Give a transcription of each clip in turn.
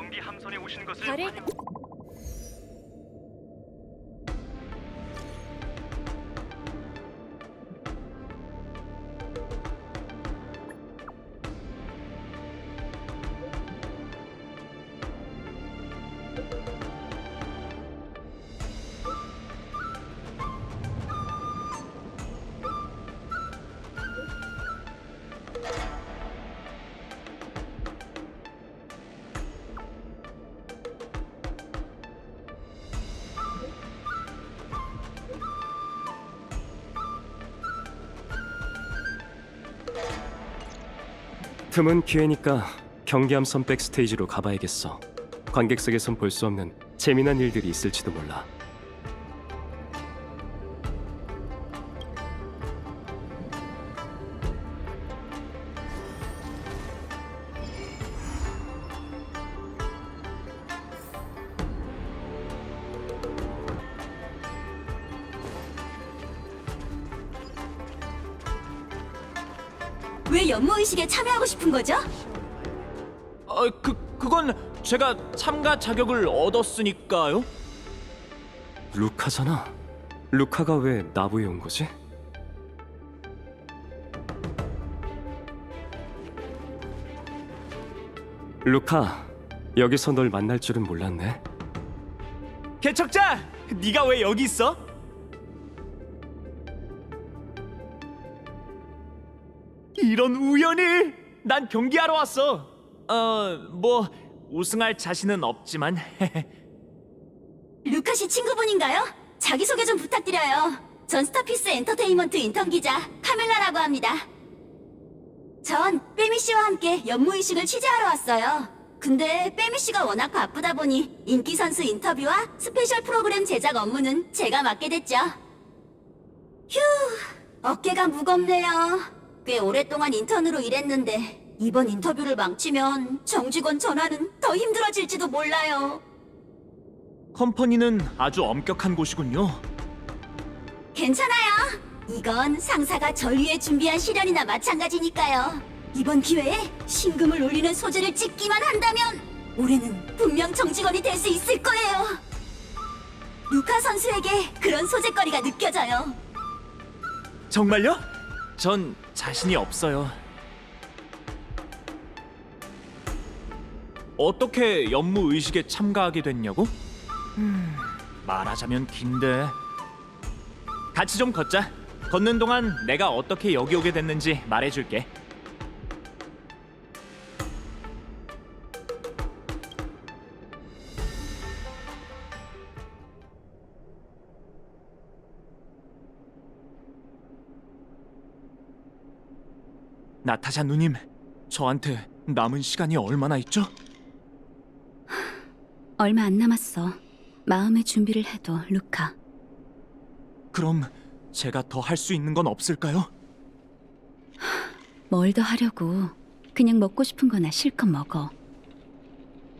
경비 함선에 오신 것을 별을 틈은 기회니까 경기함선 백스테이지로 가봐야겠어. 관객석에선 볼 수 없는 재미난 일들이 있을지도 몰라. 왜 연모의식에 참여하고 싶은 거죠? 그건 제가 참가 자격을 얻었으니까요. 루카잖아. 루카가 왜 나부에 온 거지? 루카, 여기서 널 만날 줄은 몰랐네. 개척자, 네가 왜 여기 있어? 이런 우연이! 난 경기하러 왔어. 뭐 우승할 자신은 없지만. 루카 씨 친구분인가요? 자기소개 좀 부탁드려요. 전 스타피스 엔터테인먼트 인턴 기자 카멜라라고 합니다. 전 빼미 씨와 함께 연무의식을 취재하러 왔어요. 근데 빼미 씨가 워낙 바쁘다 보니 인기 선수 인터뷰와 스페셜 프로그램 제작 업무는 제가 맡게 됐죠. 휴, 어깨가 무겁네요. 꽤 오랫동안 인턴으로 일했는데 이번 인터뷰를 망치면 정직원 전화는 더 힘들어질지도 몰라요. 컴퍼니는 아주 엄격한 곳이군요. 괜찮아요. 이건 상사가 절 위해 준비한 시련이나 마찬가지니까요. 이번 기회에 신금을 울리는 소재를 찍기만 한다면 올해는 분명 정직원이 될 수 있을 거예요. 루카 선수에게 그런 소재거리가 느껴져요. 정말요? 전 자신이 없어요. 어떻게 연무 의식에 참가하게 됐냐고? 말하자면 긴데. 같이 좀 걷자. 걷는 동안 내가 어떻게 여기 오게 됐는지 말해줄게. 나타샤 누님, 저한테 남은 시간이 얼마나 있죠? 얼마 안 남았어. 마음의 준비를 해도, 루카. 그럼 제가 더 할 수 있는 건 없을까요? 뭘 더 하려고. 그냥 먹고 싶은 거나 실컷 먹어.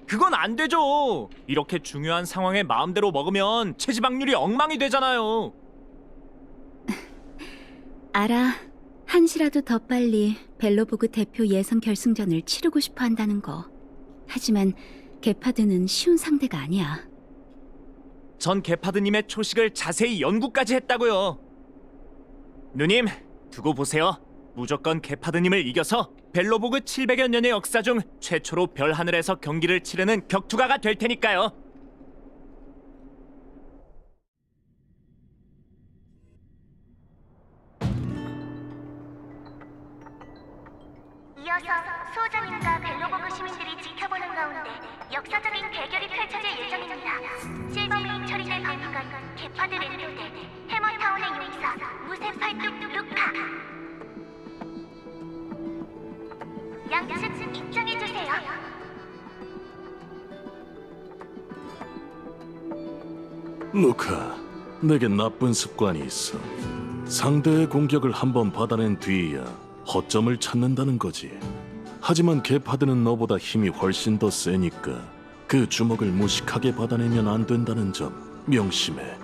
그건 안 되죠. 이렇게 중요한 상황에 마음대로 먹으면 체지방률이 엉망이 되잖아요. 알아. 한시라도 더 빨리 벨로보그 대표 예선 결승전을 치르고 싶어 한다는 거. 하지만 게파드는 쉬운 상대가 아니야. 전 게파드님의 초식을 자세히 연구까지 했다고요. 누님, 두고 보세요. 무조건 게파드님을 이겨서 벨로보그 700여 년의 역사 중 최초로 별 하늘에서 경기를 치르는 격투가가 될 테니까요. 이어서 수호자님과 벨로보그 시민들이 지켜보는 가운데 역사적인 대결이 펼쳐질 예정입니다. 실버메인 처리될 방위관 게파드 랜드 대 해머타운의 용사 무쇠팔뚝 루카. 양측 입장해주세요. 루카, 내겐 나쁜 습관이 있어. 상대의 공격을 한번 받아낸 뒤에야 허점을 찾는다는 거지. 하지만 게파드는 너보다 힘이 훨씬 더 세니까 그 주먹을 무식하게 받아내면 안 된다는 점 명심해.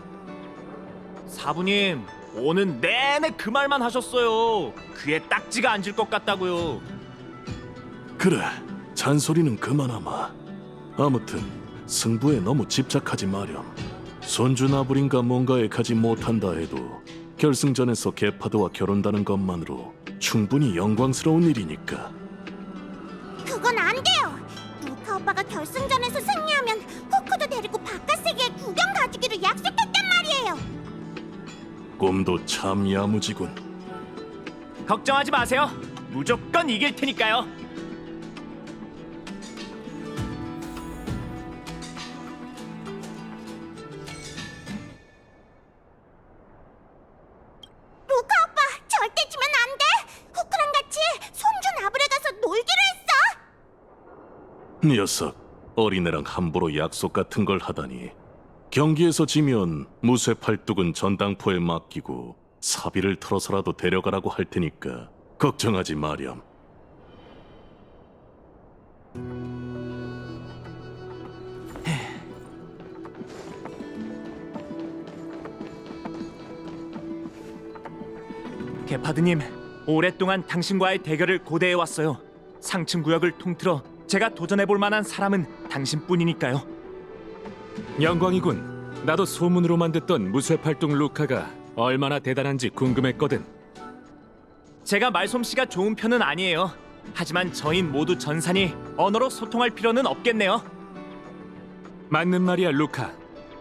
사부님, 오는 내내 그 말만 하셨어요. 귀에 딱지가 앉을 것 같다고요. 그래, 잔소리는 그만하마. 아무튼 승부에 너무 집착하지 마렴. 손주 나부린가 뭔가에 가지 못한다 해도 결승전에서 게파드와 결혼다는 것만으로 충분히 영광스러운 일이니까. 그건 안 돼요. 루카 오빠가 결승전에서 승리하면 후크도 데리고 바깥 세계에 구경 가주기로 약속했단 말이에요. 꿈도 참 야무지군. 걱정하지 마세요. 무조건 이길 테니까요. 루카 오빠 절대 지면 안 돼. 후크랑 같이 손주 나불에 가서 놀기로 했어. 녀석, 어린애랑 함부로 약속 같은 걸 하다니. 경기에서 지면 무쇠 팔뚝은 전당포에 맡기고 사비를 털어서라도 데려가라고 할 테니까 걱정하지 마렴. 게파드님, 오랫동안 당신과의 대결을 고대해 왔어요. 상층 구역을 통틀어 제가 도전해 볼 만한 사람은 당신뿐이니까요. 영광이군. 나도 소문으로만 듣던 무쇠팔뚝 루카가 얼마나 대단한지 궁금했거든. 제가 말솜씨가 좋은 편은 아니에요. 하지만 저희 모두 전산이 언어로 소통할 필요는 없겠네요. 맞는 말이야, 루카.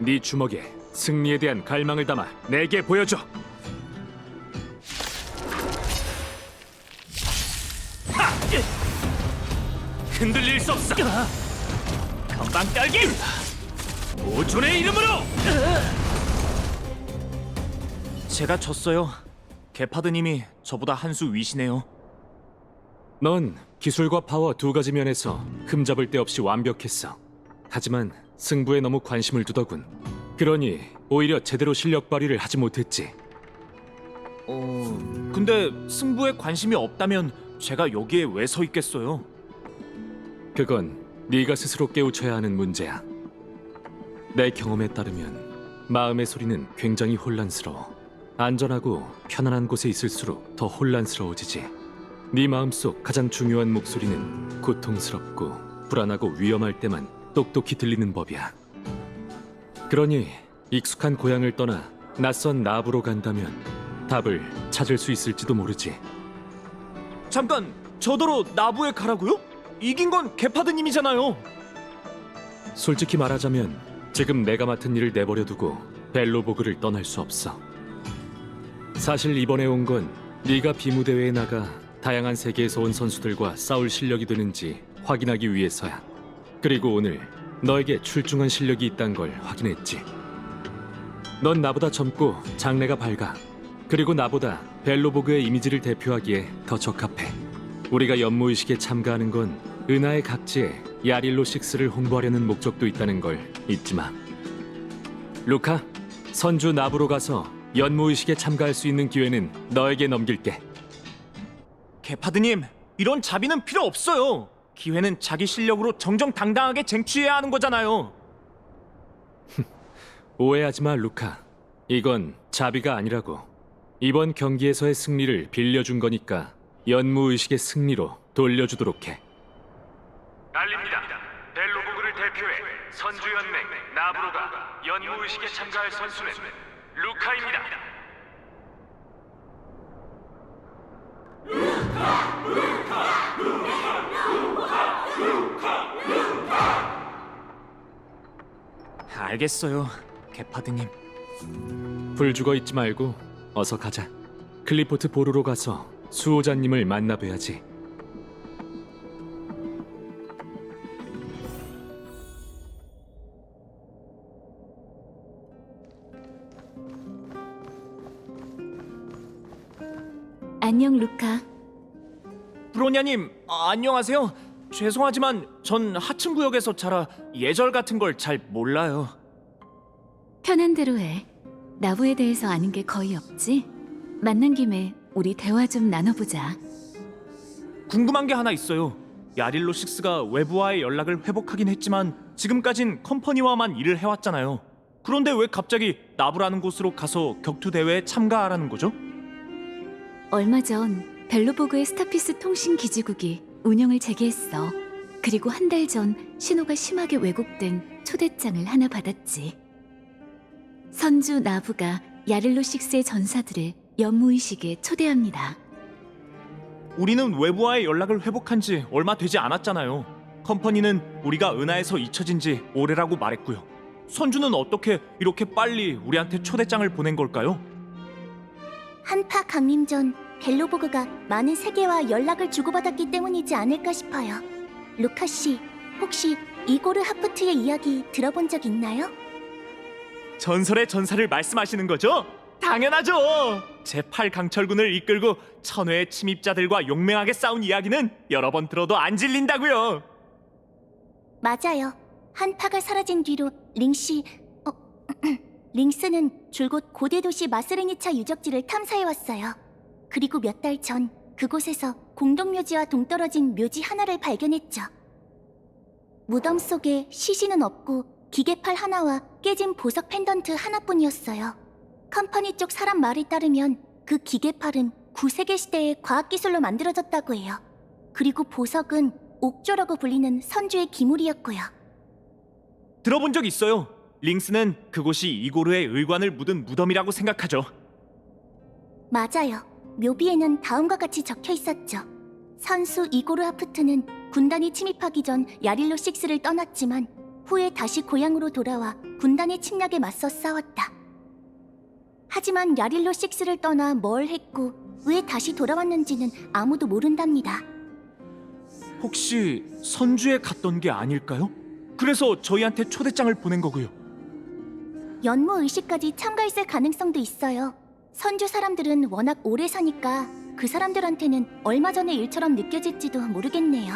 네 주먹에 승리에 대한 갈망을 담아 내게 보여줘. 흔들릴 수 없어. 건방 떨기! 오존의 이름으로! 제가 졌어요. 게파드님이 저보다 한 수 위시네요. 넌 기술과 파워 두 가지 면에서 흠잡을 데 없이 완벽했어. 하지만 승부에 너무 관심을 두더군. 그러니 오히려 제대로 실력 발휘를 하지 못했지. 근데 승부에 관심이 없다면 제가 여기에 왜 서 있겠어요? 그건 네가 스스로 깨우쳐야 하는 문제야. 내 경험에 따르면 마음의 소리는 굉장히 혼란스러워. 안전하고 편안한 곳에 있을수록 더 혼란스러워지지. 네 마음속 가장 중요한 목소리는 고통스럽고 불안하고 위험할 때만 똑똑히 들리는 법이야. 그러니 익숙한 고향을 떠나 낯선 나부로 간다면 답을 찾을 수 있을지도 모르지. 잠깐, 저더러 나부에 가라고요? 이긴 건 게파드님이잖아요. 솔직히 말하자면 지금 내가 맡은 일을 내버려 두고 벨로보그를 떠날 수 없어. 사실 이번에 온 건 네가 비무대회에 나가 다양한 세계에서 온 선수들과 싸울 실력이 되는지 확인하기 위해서야. 그리고 오늘 너에게 출중한 실력이 있단 걸 확인했지. 넌 나보다 젊고 장래가 밝아. 그리고 나보다 벨로보그의 이미지를 대표하기에 더 적합해. 우리가 연무의식에 참가하는 건 은하의 각지에 야릴로 6를 홍보하려는 목적도 있다는 걸 잊지 마. 루카, 선주 나부로 가서 연무의식에 참가할 수 있는 기회는 너에게 넘길게. 게파드님, 이런 자비는 필요 없어요. 기회는 자기 실력으로 정정당당하게 쟁취해야 하는 거잖아요. 오해하지 마, 루카. 이건 자비가 아니라고. 이번 경기에서의 승리를 빌려준 거니까 연무의식의 승리로 돌려주도록 해. 알립니다. 벨로보그를 대표해 선주연맹 나부로가 연무의식에 참가할 선수는 루카입니다. 알겠어요, 게파드님. 불 죽어 있지 말고 어서 가자. 클리포트 보루로 가서 수호자님을 만나 뵈야지. 안녕, 루카. 브로냐님, 안녕하세요. 죄송하지만 전 하층 구역에서 자라 예절 같은 걸 잘 몰라요. 편한 대로 해. 나부에 대해서 아는 게 거의 없지? 만난 김에 우리 대화 좀 나눠보자. 궁금한 게 하나 있어요. 야릴로 6가 외부와의 연락을 회복하긴 했지만 지금까진 컴퍼니와만 일을 해왔잖아요. 그런데 왜 갑자기 나부라는 곳으로 가서 격투 대회에 참가하라는 거죠? 얼마 전 벨로보그의 스타피스 통신 기지국이 운영을 재개했어. 그리고 한 달 전 신호가 심하게 왜곡된 초대장을 하나 받았지. 선주 나부가 야릴로 6의 전사들을 연무의식에 초대합니다. 우리는 외부와의 연락을 회복한 지 얼마 되지 않았잖아요. 컴퍼니는 우리가 은하에서 잊혀진 지 오래라고 말했고요. 선주는 어떻게 이렇게 빨리 우리한테 초대장을 보낸 걸까요? 한파 강림 전 벨로보그가 많은 세계와 연락을 주고받았기 때문이지 않을까 싶어요. 루카 씨, 혹시 이고르 하프트의 이야기 들어본 적 있나요? 전설의 전사를 말씀하시는 거죠? 당연하죠. 제8강철군을 이끌고 천회의 침입자들과 용맹하게 싸운 이야기는 여러 번 들어도 안 질린다고요. 맞아요. 한파가 사라진 뒤로 링스는 줄곧 고대 도시 마스레니차 유적지를 탐사해왔어요. 그리고 몇 달 전 그곳에서 공동묘지와 동떨어진 묘지 하나를 발견했죠. 무덤 속에 시신은 없고 기계팔 하나와 깨진 보석 펜던트 하나뿐이었어요. 컴퍼니 쪽 사람 말에 따르면 그 기계팔은 구세계 시대의 과학기술로 만들어졌다고 해요. 그리고 보석은 옥조라고 불리는 선주의 기물이었고요. 들어본 적 있어요. 링스는 그곳이 이고르의 의관을 묻은 무덤이라고 생각하죠. 맞아요. 묘비에는 다음과 같이 적혀 있었죠. 선수 이고르 하프트는 군단이 침입하기 전 야릴로 6를 떠났지만 후에 다시 고향으로 돌아와 군단의 침략에 맞서 싸웠다. 하지만 야릴로 6를 떠나 뭘 했고 왜 다시 돌아왔는지는 아무도 모른답니다. 혹시 선주에 갔던 게 아닐까요? 그래서 저희한테 초대장을 보낸 거고요. 연무 의식까지 참가했을 가능성도 있어요. 선주 사람들은 워낙 오래 사니까 그 사람들한테는 얼마 전의 일처럼 느껴질지도 모르겠네요.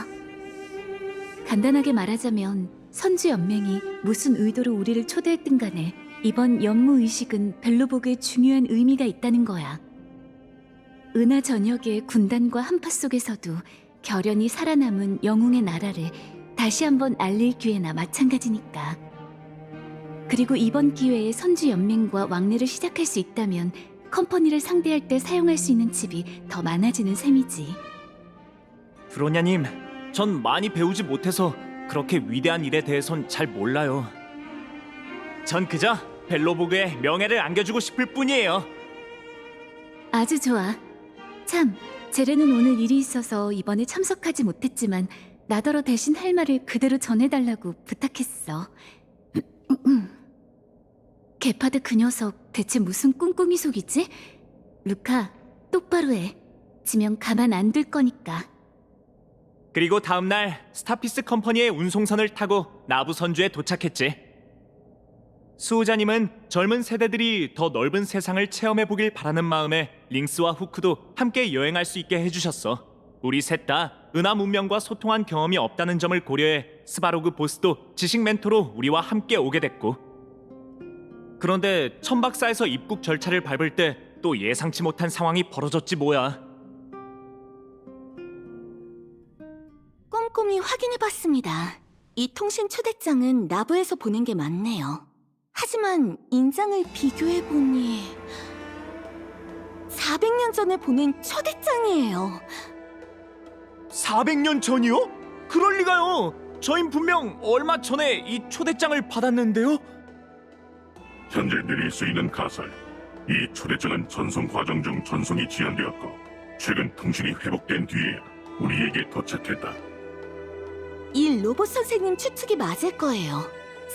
간단하게 말하자면 선주 연맹이 무슨 의도로 우리를 초대했든 간에 이번 연무의식은 벨로보그에 중요한 의미가 있다는 거야. 은하 전역의 군단과 한파 속에서도 결연히 살아남은 영웅의 나라를 다시 한번 알릴 기회나 마찬가지니까. 그리고 이번 기회에 선주 연맹과 왕래를 시작할 수 있다면 컴퍼니를 상대할 때 사용할 수 있는 칩이 더 많아지는 셈이지. 브로냐님, 전 많이 배우지 못해서 그렇게 위대한 일에 대해선 잘 몰라요. 전 그저 벨로보그에 명예를 안겨주고 싶을 뿐이에요. 아주 좋아. 참, 제레는 오늘 일이 있어서 이번에 참석하지 못했지만 나더러 대신 할 말을 그대로 전해달라고 부탁했어. 게파드 그 녀석 대체 무슨 꿍꿍이 속이지? 루카, 똑바로 해. 지면 가만 안 둘 거니까. 그리고 다음날 스타피스 컴퍼니의 운송선을 타고 나부 선주에 도착했지. 수호자님은 젊은 세대들이 더 넓은 세상을 체험해보길 바라는 마음에 링스와 후크도 함께 여행할 수 있게 해주셨어. 우리 셋 다 은하 문명과 소통한 경험이 없다는 점을 고려해 스바로그 보스도 지식 멘토로 우리와 함께 오게 됐고, 그런데 천박사에서 입국 절차를 밟을 때 또 예상치 못한 상황이 벌어졌지 뭐야. 꼼꼼히 확인해봤습니다. 이 통신 초대장은 나부에서 보낸 게 맞네요. 하지만 인장을 비교해보니 400년 전에 보낸 초대장이에요. 400년 전이요? 그럴 리가요. 저흰 분명 얼마 전에 이 초대장을 받았는데요. 현재 내릴 수 있는 가설. 이 초대장은 전송 과정 중 전송이 지연되었고 최근 통신이 회복된 뒤에 우리에게 도착했다. 이 로봇 선생님 추측이 맞을 거예요.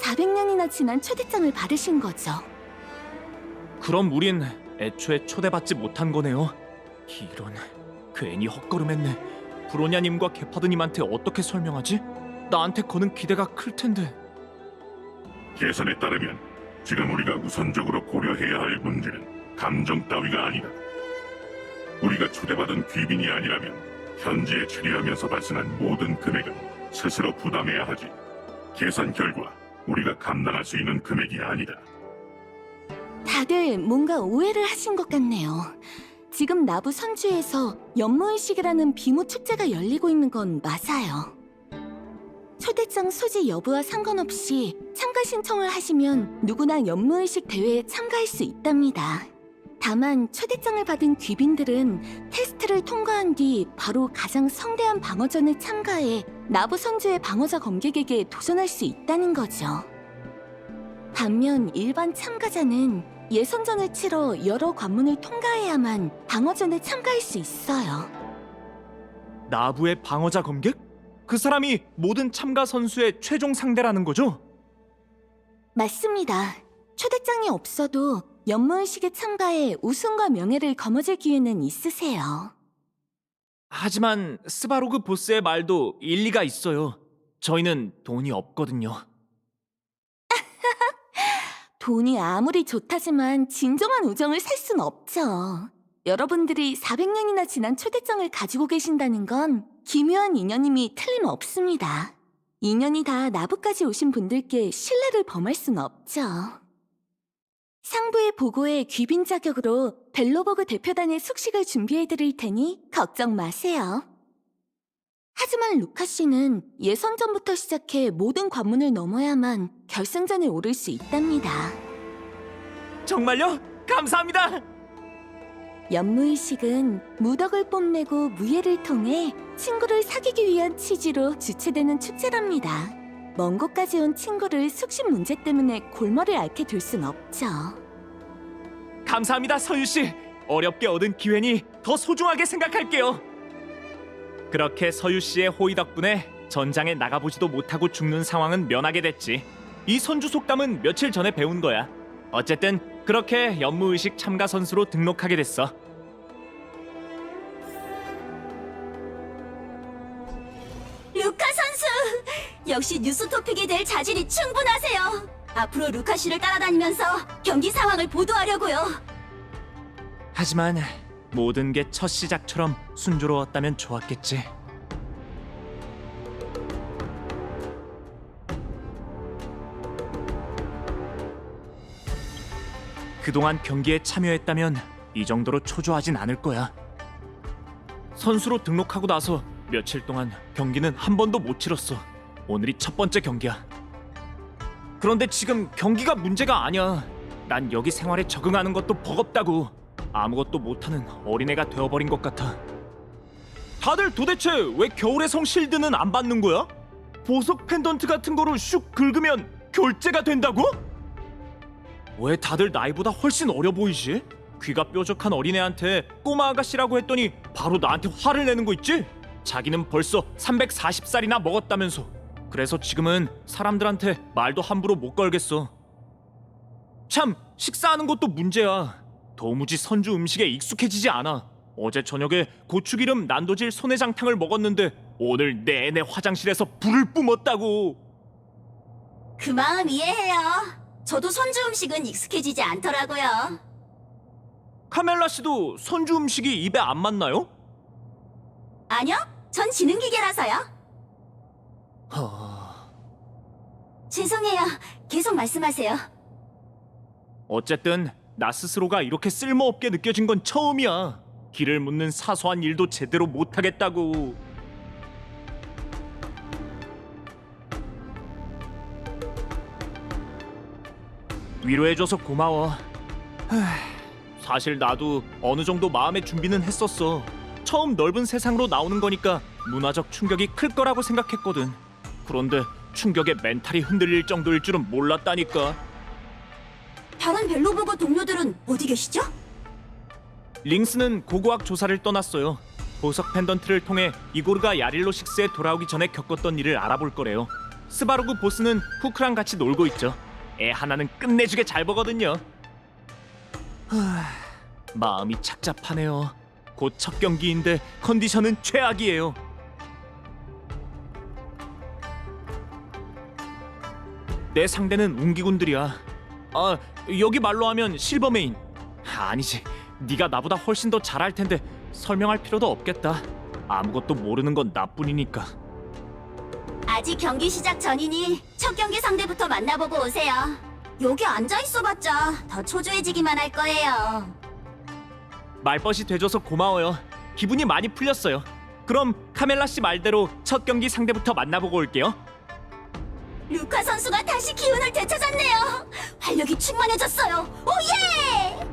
400년이나 지난 초대장을 받으신 거죠. 그럼 우린 애초에 초대받지 못한 거네요. 이런, 괜히 헛걸음했네. 브로냐님과 게파드님한테 어떻게 설명하지? 나한테 거는 기대가 클 텐데. 계산에 따르면 지금 우리가 우선적으로 고려해야 할 문제는 감정 따위가 아니다. 우리가 초대받은 귀빈이 아니라면 현지에 체류하면서 발생한 모든 금액은 스스로 부담해야 하지. 계산 결과 우리가 감당할 수 있는 금액이 아니다. 다들 뭔가 오해를 하신 것 같네요. 지금 나부 선주에서 연무의식이라는 비무 축제가 열리고 있는 건 맞아요. 초대장 소지 여부와 상관없이 참가 신청을 하시면 누구나 연무의식 대회에 참가할 수 있답니다. 다만 초대장을 받은 귀빈들은 테스트를 통과한 뒤 바로 가장 성대한 방어전에 참가해 나부 선주의 방어자 검객에게 도전할 수 있다는 거죠. 반면 일반 참가자는 예선전을 치러 여러 관문을 통과해야만 방어전에 참가할 수 있어요. 나부의 방어자 검객? 그 사람이 모든 참가 선수의 최종 상대라는 거죠? 맞습니다. 초대장이 없어도 연무의식에 참가해 우승과 명예를 거머쥘 기회는 있으세요. 하지만 스바로그 보스의 말도 일리가 있어요. 저희는 돈이 없거든요. 돈이 아무리 좋다지만 진정한 우정을 살 순 없죠. 여러분들이 400년이나 지난 초대장을 가지고 계신다는 건 기묘한 인연임이 틀림없습니다. 인연이 다 나부까지 오신 분들께 신뢰를 범할 순 없죠. 상부의 보고에 귀빈 자격으로 벨로버그 대표단의 숙식을 준비해드릴 테니 걱정 마세요. 하지만 루카 씨는 예선전부터 시작해 모든 관문을 넘어야만 결승전에 오를 수 있답니다. 정말요? 감사합니다! 연무의식은 무덕을 뽐내고 무예를 통해 친구를 사귀기 위한 취지로 주최되는 축제랍니다. 먼 곳까지 온 친구를 숙식 문제 때문에 골머리를 앓게 둘 순 없죠. 감사합니다, 서유씨! 어렵게 얻은 기회니 더 소중하게 생각할게요! 그렇게 서유씨의 호의 덕분에 전장에 나가보지도 못하고 죽는 상황은 면하게 됐지. 이 선주 속담은 며칠 전에 배운 거야. 어쨌든 그렇게 연무의식 참가 선수로 등록하게 됐어. 루카 선수! 역시 뉴스토픽이 될 자질이 충분하세요. 앞으로 루카 씨를 따라다니면서 경기 상황을 보도하려고요. 하지만 모든 게 첫 시작처럼 순조로웠다면 좋았겠지. 그동안 경기에 참여했다면 이 정도로 초조하진 않을 거야. 선수로 등록하고 나서 며칠 동안 경기는 한 번도 못 치렀어. 오늘이 첫 번째 경기야. 그런데 지금 경기가 문제가 아니야. 난 여기 생활에 적응하는 것도 버겁다고. 아무것도 못하는 어린애가 되어버린 것 같아. 다들 도대체 왜 겨울의 성 실드는 안 받는 거야? 보석 펜던트 같은 거로 슉 긁으면 결제가 된다고? 왜 다들 나이보다 훨씬 어려 보이지? 귀가 뾰족한 어린애한테 꼬마 아가씨라고 했더니 바로 나한테 화를 내는 거 있지? 자기는 벌써 340살이나 먹었다면서. 그래서 지금은 사람들한테 말도 함부로 못 걸겠어. 참, 식사하는 것도 문제야. 도무지 선주 음식에 익숙해지지 않아. 어제 저녁에 고추기름 난도질 소내장탕을 먹었는데 오늘 내내 화장실에서 불을 뿜었다고. 그 마음 이해해요. 저도 선주 음식은 익숙해지지 않더라고요. 카멜라 씨도 선주 음식이 입에 안 맞나요? 아니요, 전 지능기계라서요. 죄송해요. 계속 말씀하세요. 어쨌든 나 스스로가 이렇게 쓸모없게 느껴진 건 처음이야. 길을 묻는 사소한 일도 제대로 못하겠다고. 위로해줘서 고마워. 사실 나도 어느 정도 마음의 준비는 했었어. 처음 넓은 세상으로 나오는 거니까 문화적 충격이 클 거라고 생각했거든. 그런데 충격에 멘탈이 흔들릴 정도일 줄은 몰랐다니까. 다른 벨로버거 동료들은 어디 계시죠? 링스는 고고학 조사를 떠났어요. 보석 펜던트를 통해 이고르가 야릴로 6에 돌아오기 전에 겪었던 일을 알아볼 거래요. 스바로그 보스는 후크랑 같이 놀고 있죠. 애 하나는 끝내주게 잘 보거든요. 마음이 착잡하네요. 곧 첫 경기인데 컨디션은 최악이에요. 내 상대는 웅기군들이야. 아, 여기 말로 하면 실버메인. 아니지, 네가 나보다 훨씬 더 잘할 텐데 설명할 필요도 없겠다. 아무것도 모르는 건 나뿐이니까. 아직 경기 시작 전이니 첫 경기 상대부터 만나보고 오세요. 여기 앉아있어봤자 더 초조해지기만 할 거예요. 말벗이 돼줘서 고마워요. 기분이 많이 풀렸어요. 그럼 카멜라 씨 말대로 첫 경기 상대부터 만나보고 올게요. 루카 선수가 다시 기운을 되찾았네요. 활력이 충만해졌어요. 오예!